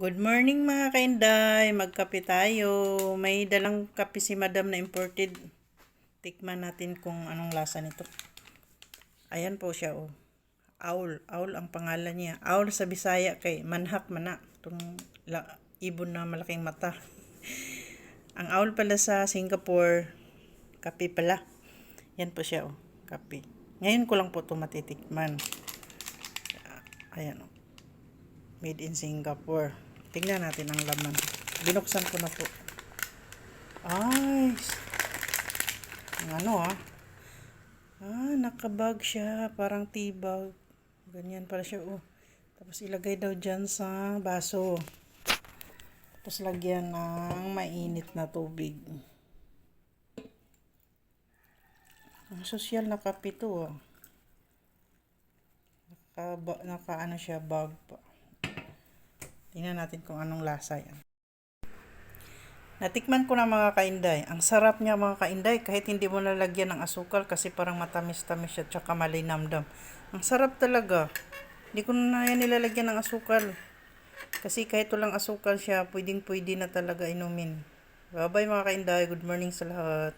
Good morning mga kainday, magkape tayo. May dalang kape si madam na imported. Tikman natin kung anong lasa nito. Ayan po siya oh. Owl ang pangalan niya. Owl sa Bisaya kay manhak mana. Itong ibon na malaking mata. Ang owl pala sa Singapore, kape pala. Yan po siya oh, kape. Ngayon ko lang po ito matitikman. Ayan oh. Made in Singapore. Tingnan natin ang laman. Binuksan ko na po. Ay, ang ano nakabag siya. Parang tibag. Ganyan pala siya oh. Tapos ilagay daw dyan sa baso. Tapos lagyan ng mainit na tubig. Ang sosyal na kape to oh. Naka ano siya, bag pa. Tingnan natin kung anong lasa yan. Natikman ko na mga kainday. Ang sarap niya mga kainday kahit hindi mo nalagyan ng asukal kasi parang matamis-tamis siya tsaka malinamdam. Ang sarap talaga. Hindi ko na yan nilalagyan ng asukal. Kasi kahit walang asukal siya, pwedeng-pwede na talaga inumin. Bye-bye mga kainday. Good morning sa lahat.